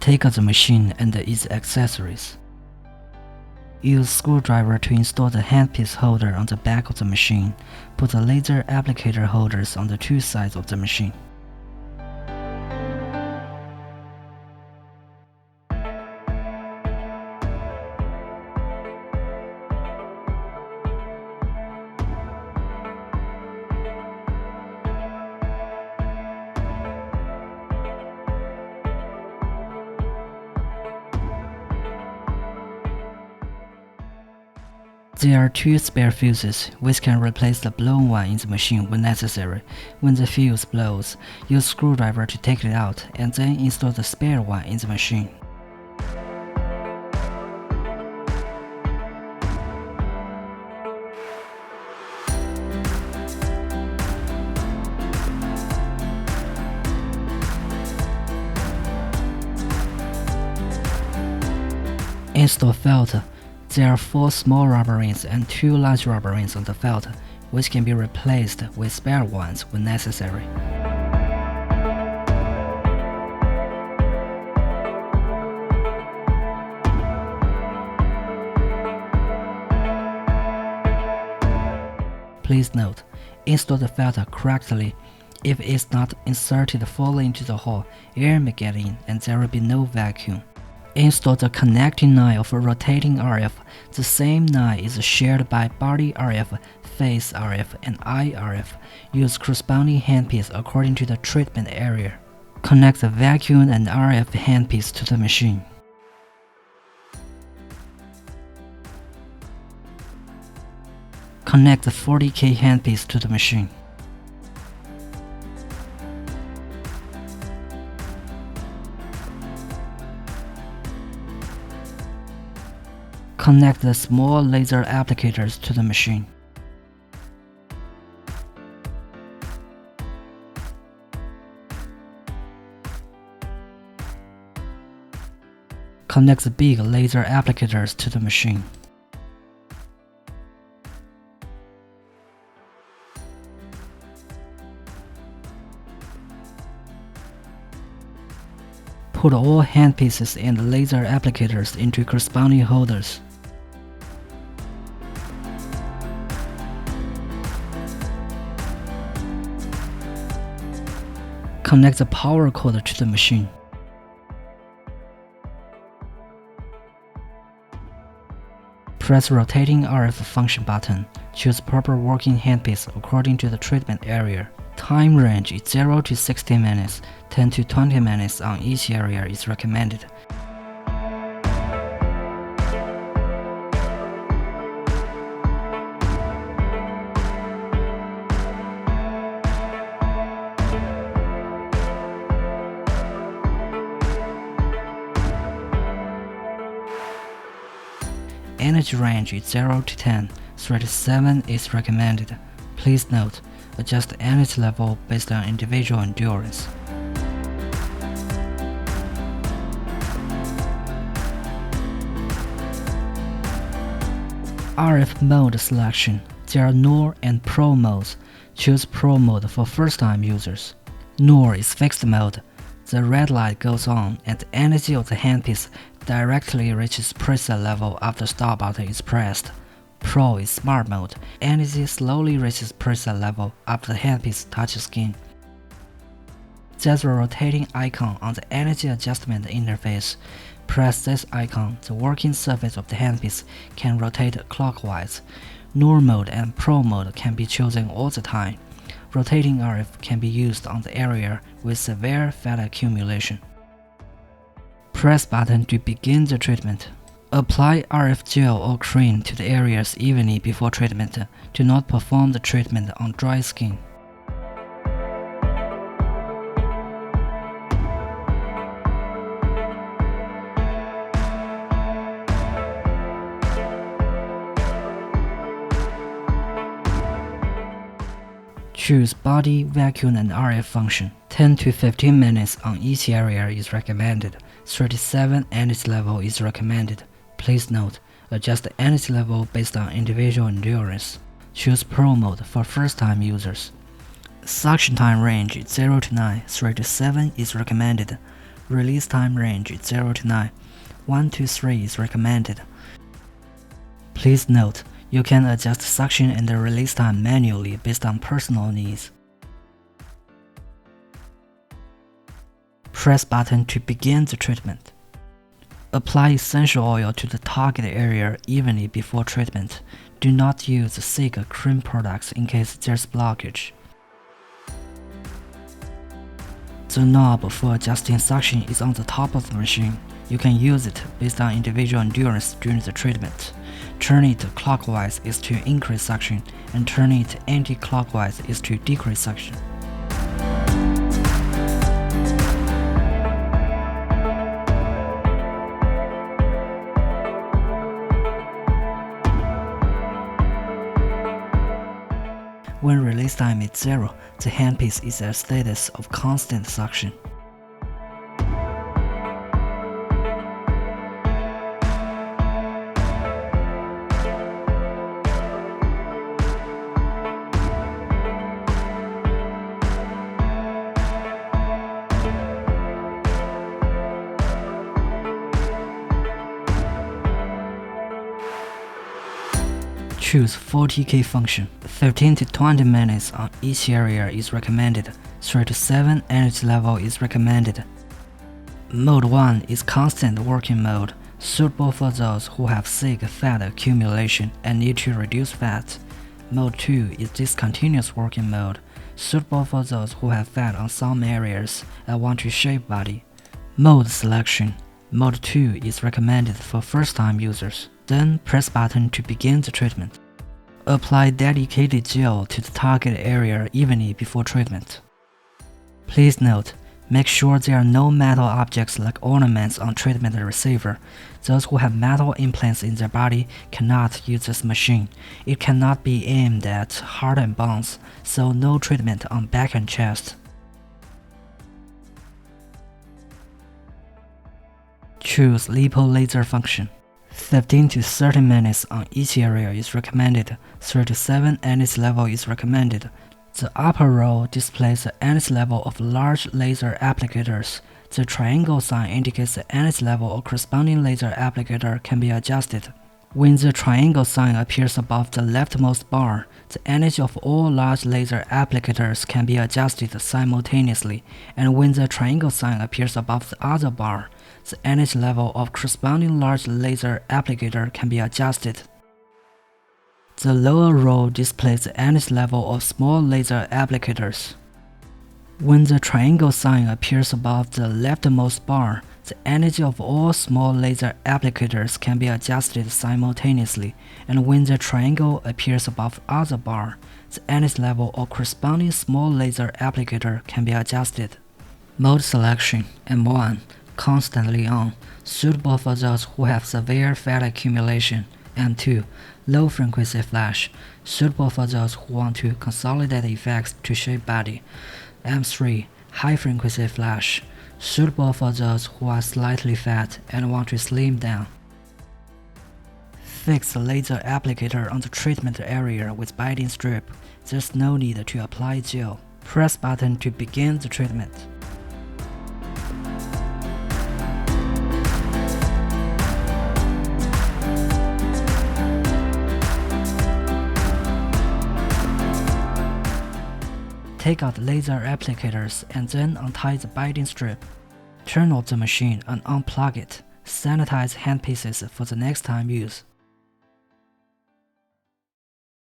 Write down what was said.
Take out the machine and its accessories. Use screwdriver to install the handpiece holder on the back of the machine. Put the laser applicator holders on the two sides of the machine. There are two spare fuses, which can replace the blown one in the machine when necessary. When the fuse blows, use screwdriver to take it out and then install the spare one in the machine. Install filter. There are 4 small rubber rings and 2 large rubber rings on the filter, which can be replaced with spare ones when necessary. Please note, install the filter correctly. If it's not inserted fully into the hole, air may get in and there will be no vacuum. Install the connecting nut of a rotating RF. The same nut is shared by body RF, face RF, and eye RF. Use corresponding handpiece according to the treatment area. Connect the vacuum and RF handpiece to the machine. Connect the 40K handpiece to the machine. Connect the small laser applicators to the machine. Connect the big laser applicators to the machine. Put all handpieces and laser applicators into corresponding holders. Connect the power cord to the machine. Press rotating RF function button. Choose proper working handpiece according to the treatment area. Time range is 0 to 60 minutes. 10 to 20 minutes on each area is recommended. Energy range is 0 to 10, 37 is recommended. Please note, adjust the energy level based on individual endurance. RF mode selection. There are NOR and Pro modes. Choose Pro mode for first-time users. NOR is fixed mode. The red light goes on and the energy of the handpiece directly reaches preset level after stop button is pressed. Pro is smart mode. Energy slowly reaches preset level after the handpiece touches skin. There's a rotating icon on the energy adjustment interface. Press this icon, the working surface of the handpiece can rotate clockwise. NOR mode and Pro mode can be chosen all the time. Rotating RF can be used on the area with severe fat accumulation. Press button to begin the treatment. Apply RF gel or cream to the areas evenly before treatment. Do not perform the treatment on dry skin. Choose body, vacuum, and RF function. 10 to 15 minutes on each area is recommended. 37 energy level is recommended. Please note, adjust the energy level based on individual endurance. Choose Pro mode for first-time users. Suction time range is 0 to 9, 3 to 7 is recommended. Release time range is 0 to 9. 1 to 3 is recommended. Please note, you can adjust suction and the release time manually based on personal needs. Press button to begin the treatment. Apply essential oil to the target area evenly before treatment. Do not use thick cream products in case there's blockage. The knob for adjusting suction is on the top of the machine. You can use it based on individual endurance during the treatment. Turning it clockwise is to increase suction, and turning it anti-clockwise is to decrease suction. When release time is 0, the handpiece is at a status of constant suction. Choose 40K function. 15 to 20 minutes on each area is recommended. 3 to 7 energy level is recommended. Mode 1 is constant working mode, suitable for those who have thick fat accumulation and need to reduce fat. Mode 2 is discontinuous working mode, suitable for those who have fat on some areas and want to shape body. Mode selection. Mode 2 is recommended for first-time users. Then press button to begin the treatment. Apply dedicated gel to the target area evenly before treatment. Please note, make sure there are no metal objects like ornaments on treatment receiver. Those who have metal implants in their body cannot use this machine. It cannot be aimed at heart and bones, so no treatment on back and chest. Choose lipo laser function. 15 to 30 minutes on each area is recommended. 3 to 7 energy level is recommended. The upper row displays the energy level of large laser applicators. The triangle sign indicates the energy level of corresponding laser applicator can be adjusted. When the triangle sign appears above the leftmost bar, the energy of all large laser applicators can be adjusted simultaneously, and when the triangle sign appears above the other bar, the energy level of corresponding large laser applicator can be adjusted. The lower row displays the energy level of small laser applicators. When the triangle sign appears above the leftmost bar, the energy of all small laser applicators can be adjusted simultaneously, and when the triangle appears above the other bar, the energy level of corresponding small laser applicator can be adjusted. Mode selection. M1. Constantly on, suitable for those who have severe fat accumulation. M2. Low frequency flash, suitable for those who want to consolidate effects to shape body. M3. High frequency flash, suitable for those who are slightly fat and want to slim down. Fix the laser applicator on the treatment area with binding strip. There's no need to apply gel. Press button to begin the treatment. Take out the laser applicators and then untie the binding strip. Turn off the machine and unplug it. Sanitize handpieces for the next time use.